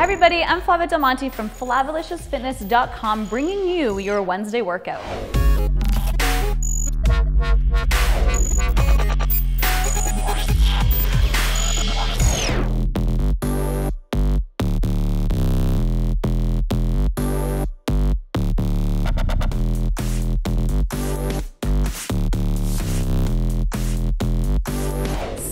Hi everybody, I'm Flava Del Monte from FlavaLiciousFitness.com, bringing you your Wednesday workout.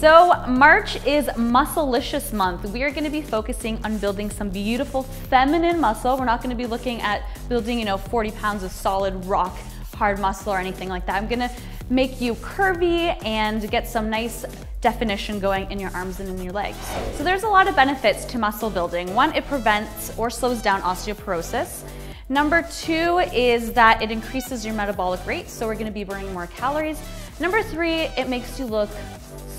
So March is Muscle-licious month. We are going to be focusing on building some beautiful feminine muscle. We're not going to be looking at building, 40 pounds of solid rock hard muscle or anything like that. I'm going to make you curvy and get some nice definition going in your arms and in your legs. So there's a lot of benefits to muscle building. One, it prevents or slows down osteoporosis. Number two is that it increases your metabolic rate, so we're going to be burning more calories. Number three, it makes you look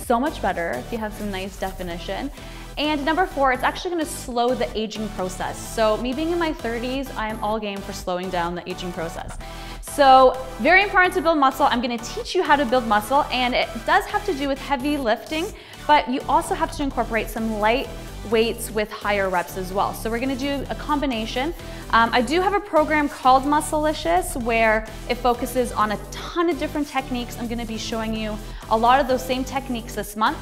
so much better if you have some nice definition. And number four, it's actually going to slow the aging process. So me being in my 30s, I am all game for slowing down the aging process. So very important to build muscle. I'm going to teach you how to build muscle, and it does have to do with heavy lifting, but you also have to incorporate some light weights with higher reps as well. So we're going to do a combination. I do have a program called Muscle-licious where it focuses on a ton of different techniques. I'm going to be showing you a lot of those same techniques this month.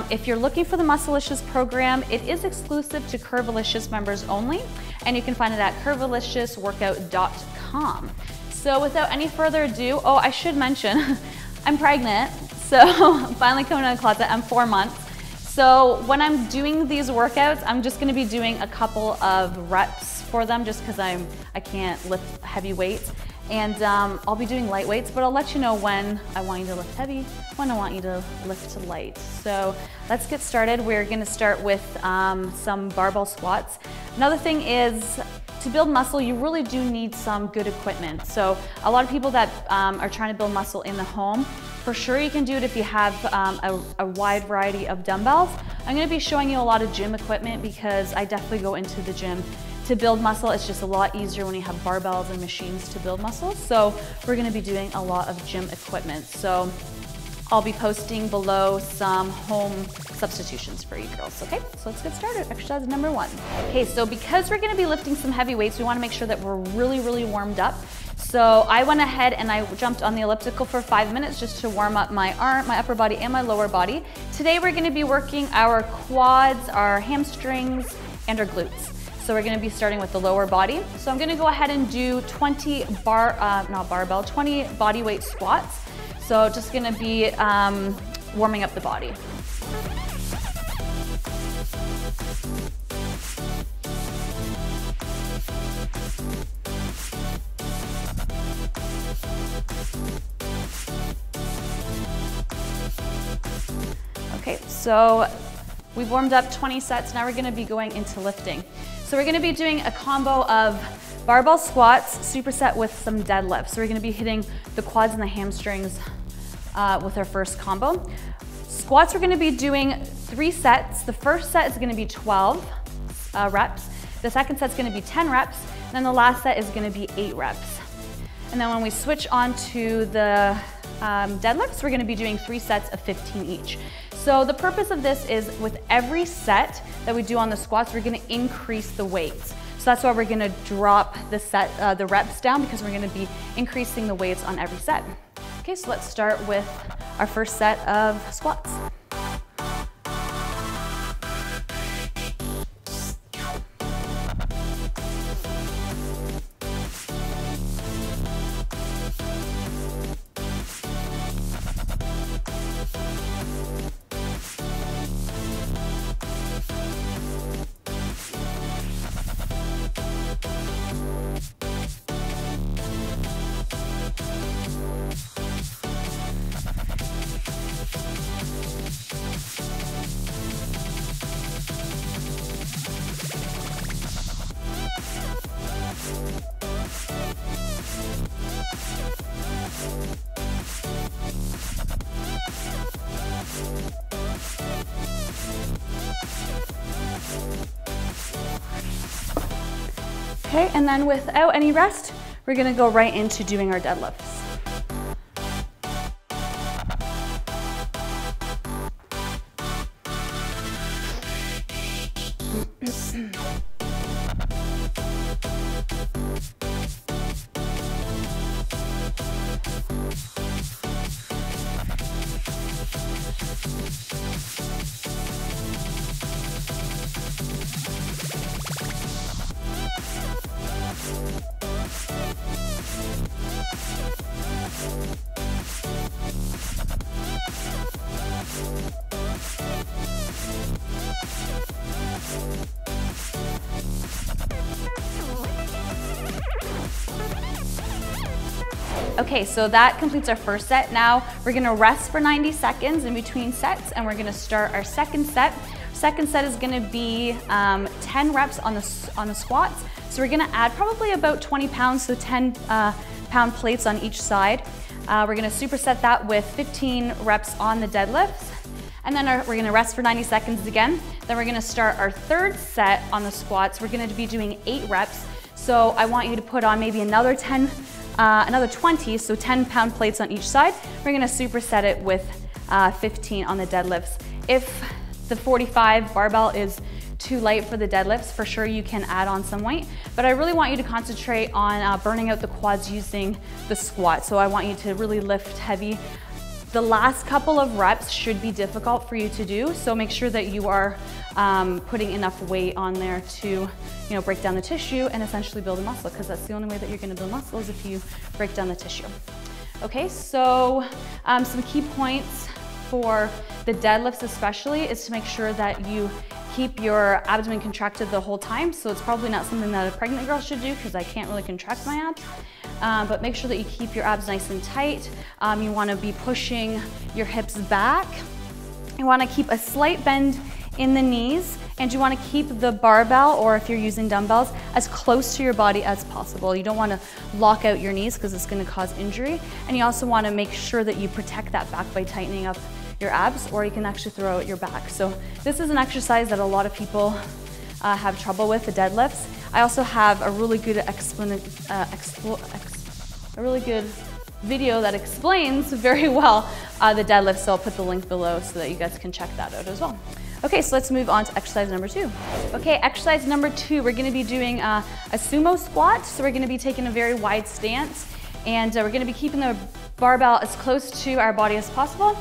If you're looking for the Muscle-licious program, it is exclusive to Curvilicious members only, and you can find it at curvilicious.com. So without any further ado, oh, I should mention, I'm pregnant, so I'm finally coming out of the closet. I'm 4 months. So when I'm doing these workouts, I'm just gonna be doing a couple of reps for them just because I can't lift heavy weights. And I'll be doing light weights, but I'll let you know when I want you to lift heavy, when I want you to lift light. So let's get started. We're gonna start with some barbell squats. Another thing is, to build muscle, you really do need some good equipment. So a lot of people that are trying to build muscle in the home, for sure you can do it if you have a wide variety of dumbbells. I'm gonna be showing you a lot of gym equipment because I definitely go into the gym to build muscle. It's just a lot easier when you have barbells and machines to build muscle. So we're gonna be doing a lot of gym equipment. So I'll be posting below some home substitutions for you girls, okay? So let's get started. Exercise number one. Okay, so because we're gonna be lifting some heavy weights, we wanna make sure that we're really warmed up. So I went ahead and I jumped on the elliptical for 5 minutes just to warm up my arm, my upper body, and my lower body. Today we're gonna be working our quads, our hamstrings, and our glutes. So we're gonna be starting with the lower body. So I'm gonna go ahead and do 20 bodyweight squats. So just gonna be warming up the body. Okay, so we've warmed up 20 sets. Now we're gonna be going into lifting. So we're gonna be doing a combo of barbell squats, superset with some deadlifts. So we're gonna be hitting the quads and the hamstrings with our first combo. Squats, we're gonna be doing 3 sets. The first set is gonna be 12 reps. The second set's gonna be 10 reps. And then the last set is gonna be 8 reps. And then when we switch on to the deadlifts, we're gonna be doing 3 sets of 15 each. So the purpose of this is with every set that we do on the squats, we're gonna increase the weights. So that's why we're gonna drop the reps down, because we're gonna be increasing the weights on every set. Okay, so let's start with our first set of squats. Okay, and then without any rest, we're gonna go right into doing our deadlifts. Okay, so that completes our first set. Now we're gonna rest for 90 seconds in between sets, and we're gonna start our second set. Second set is gonna be 10 reps on the squats. So we're gonna add probably about 20 pounds, so 10 pound plates on each side. We're gonna superset that with 15 reps on the deadlifts. And then we're gonna rest for 90 seconds again. Then we're gonna start our third set on the squats. We're gonna be doing 8 reps. So I want you to put on maybe another 20, so 10 pound plates on each side. We're gonna superset it with 15 on the deadlifts. If the 45 barbell is too light for the deadlifts, for sure you can add on some weight, but I really want you to concentrate on burning out the quads using the squat. So I want you to really lift heavy. The last couple of reps should be difficult for you to do, so make sure that you are putting enough weight on there to break down the tissue and essentially build a muscle, because that's the only way that you're gonna build muscle is if you break down the tissue. Okay, so some key points for the deadlifts especially is to make sure that you keep your abdomen contracted the whole time. So it's probably not something that a pregnant girl should do because I can't really contract my abs. But make sure that you keep your abs nice and tight. You wanna be pushing your hips back. You wanna keep a slight bend in the knees, and you wanna keep the barbell, or if you're using dumbbells, as close to your body as possible. You don't wanna lock out your knees because it's gonna cause injury. And you also wanna make sure that you protect that back by tightening up your abs, or you can actually throw out your back. So this is an exercise that a lot of people have trouble with, the deadlifts. I also have a really good video that explains very well the deadlift, so I'll put the link below so that you guys can check that out as well. Okay, so let's move on to exercise number 2. Okay, exercise number 2, we're gonna be doing a sumo squat. So we're gonna be taking a very wide stance, and we're gonna be keeping the barbell as close to our body as possible.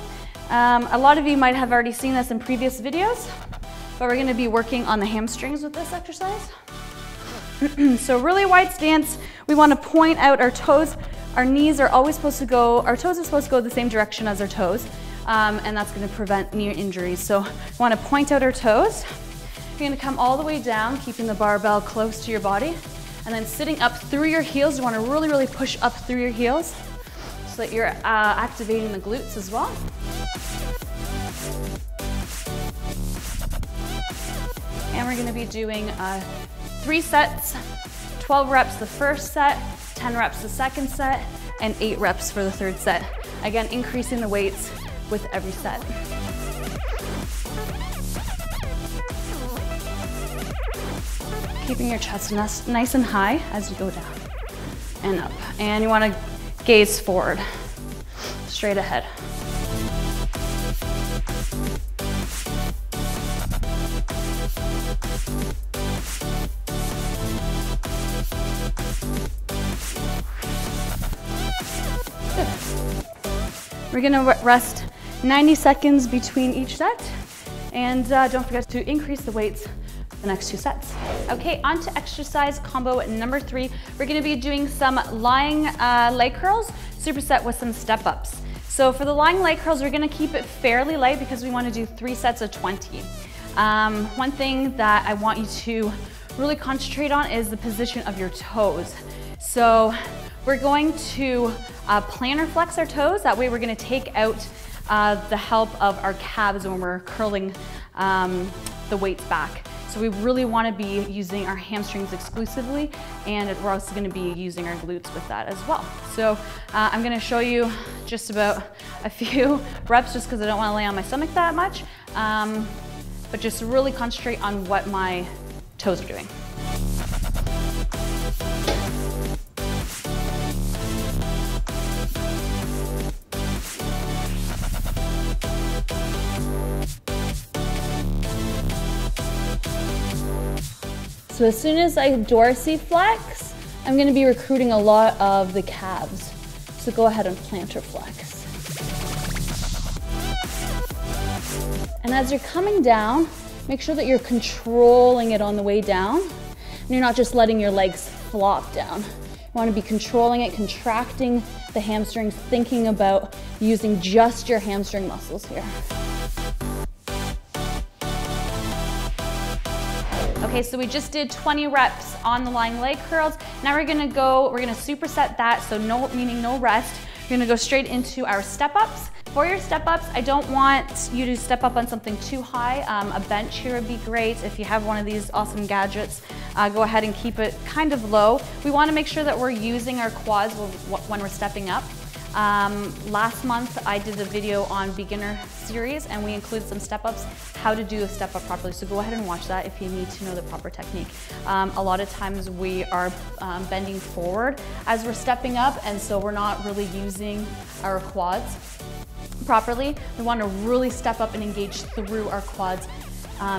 A lot of you might have already seen this in previous videos, but we're gonna be working on the hamstrings with this exercise. So really wide stance, we wanna point out our toes. Our knees are always supposed to go, our toes are supposed to go the same direction as our toes, and that's gonna prevent knee injuries. So we wanna point out our toes. You're gonna come all the way down, keeping the barbell close to your body, and then sitting up through your heels. You wanna really, really push up through your heels so that you're activating the glutes as well. And we're gonna be doing 3 sets, 12 reps the first set, 10 reps the second set, and 8 reps for the third set. Again, increasing the weights with every set. Keeping your chest nice and high as you go down and up. And you wanna gaze forward, straight ahead. We're gonna rest 90 seconds between each set, and don't forget to increase the weights the next 2 sets. Okay, on to exercise combo number 3. We're gonna be doing some lying leg curls, superset with some step ups. So for the lying leg curls, we're gonna keep it fairly light because we wanna do 3 sets of 20. One thing that I want you to really concentrate on is the position of your toes. So we're going to plantar flex our toes. That way we're gonna take out the help of our calves when we're curling the weights back. So we really wanna be using our hamstrings exclusively, and we're also gonna be using our glutes with that as well. So I'm gonna show you just about a few reps just because I don't wanna lay on my stomach that much, but just really concentrate on what my toes are doing. So as soon as I dorsiflex, I'm gonna be recruiting a lot of the calves. So go ahead and plantar flex. And as you're coming down, make sure that you're controlling it on the way down. And you're not just letting your legs flop down. You wanna be controlling it, contracting the hamstrings, thinking about using just your hamstring muscles here. Okay, so we just did 20 reps on the lying leg curls. Now we're gonna superset that, so meaning no rest. We're gonna go straight into our step-ups. For your step-ups, I don't want you to step up on something too high. A bench here would be great. If you have one of these awesome gadgets, go ahead and keep it kind of low. We wanna make sure that we're using our quads when we're stepping up. Last month I did a video on beginner series and we included some step-ups, how to do a step-up properly. So go ahead and watch that if you need to know the proper technique. A lot of times we are bending forward as we're stepping up, and so we're not really using our quads properly. We want to really step up and engage through our quads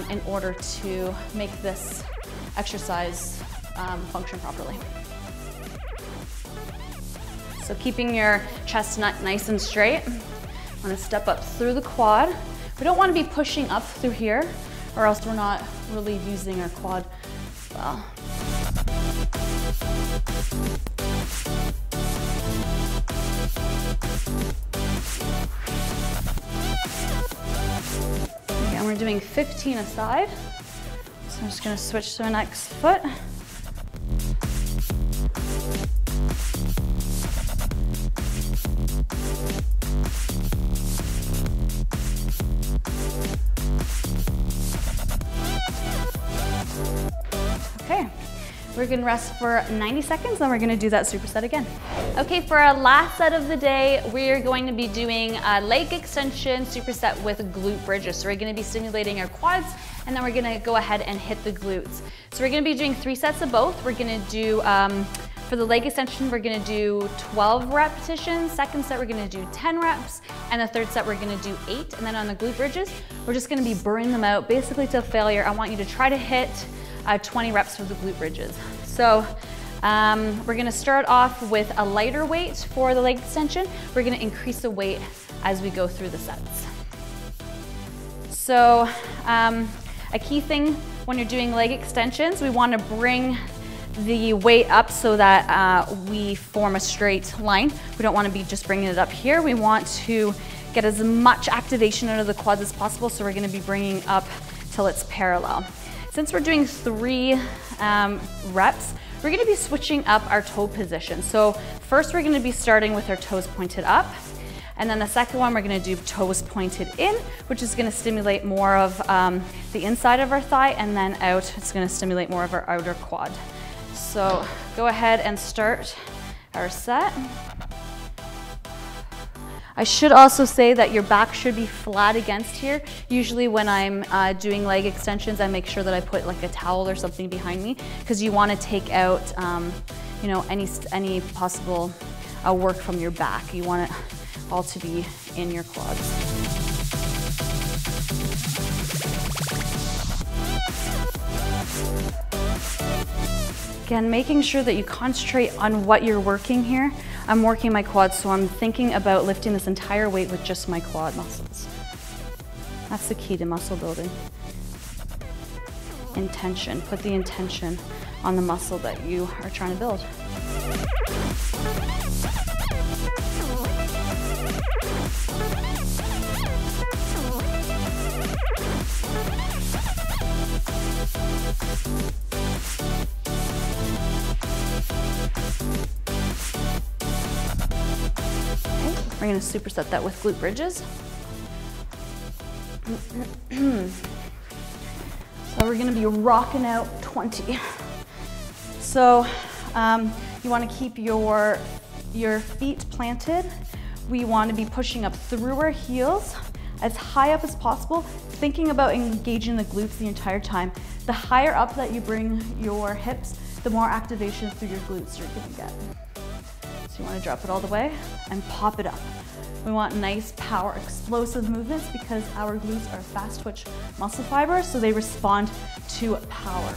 in order to make this exercise function properly. So keeping your chest nice and straight. I want to step up through the quad. We don't want to be pushing up through here, or else we're not really using our quad well. Okay, and we're doing 15 a side. So I'm just going to switch to the next foot. Okay, we're gonna rest for 90 seconds, then we're gonna do that superset again. Okay, for our last set of the day, we're going to be doing a leg extension superset with glute bridges. So we're gonna be stimulating our quads, and then we're gonna go ahead and hit the glutes. So we're gonna be doing 3 sets of both. We're gonna do, for the leg extension, we're gonna do 12 repetitions. Second set, we're gonna do 10 reps. And the third set, we're gonna do 8. And then on the glute bridges, we're just gonna be burning them out basically to failure. I want you to try to hit 20 reps for the glute bridges. So we're gonna start off with a lighter weight for the leg extension. We're gonna increase the weight as we go through the sets. So a key thing when you're doing leg extensions, we wanna bring the weight up so that we form a straight line. We don't wanna be just bringing it up here. We want to get as much activation out of the quads as possible, so we're gonna be bringing up till it's parallel. Since we're doing 3 reps, we're gonna be switching up our toe position. So first we're gonna be starting with our toes pointed up, and then the second one we're gonna do toes pointed in, which is gonna stimulate more of the inside of our thigh, and then out, it's gonna stimulate more of our outer quad. So go ahead and start our set. I should also say that your back should be flat against here. Usually when I'm doing leg extensions, I make sure that I put like a towel or something behind me, because you want to take out you know, any possible work from your back. You want it all to be in your quads. Again, making sure that you concentrate on what you're working here. I'm working my quads, so I'm thinking about lifting this entire weight with just my quad muscles. That's the key to muscle building. Intention. Put the intention on the muscle that you are trying to build. We're gonna superset that with glute bridges. So we're gonna be rocking out 20. So you wanna keep your feet planted. We wanna be pushing up through our heels as high up as possible, thinking about engaging the glutes the entire time. The higher up that you bring your hips, the more activation through your glutes you're gonna get. So you want to drop it all the way and pop it up. We want nice power, explosive movements, because our glutes are fast twitch muscle fibers, so they respond to power.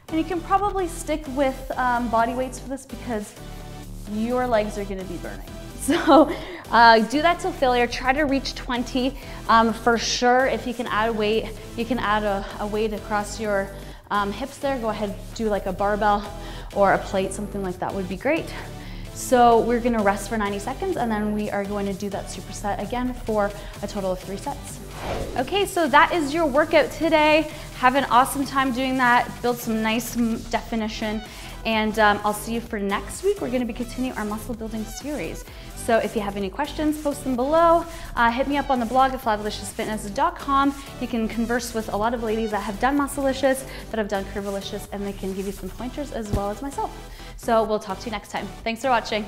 And you can probably stick with body weights for this, because your legs are going to be burning. So Do that till failure. Try to reach 20 for sure. If you can add weight, you can add a weight across your hips there. Go ahead, do like a barbell or a plate, something like that would be great. So we're gonna rest for 90 seconds and then we are going to do that superset again for a total of 3 sets. Okay, so that is your workout today. Have an awesome time doing that. Build some nice definition. And I'll see you for next week. We're gonna be continuing our muscle building series. So if you have any questions, post them below. Hit me up on the blog at flydeliciousfitness.com. You can converse with a lot of ladies that have done Musclealicious, that have done Curvealicious, and they can give you some pointers as well as myself. So we'll talk to you next time. Thanks for watching.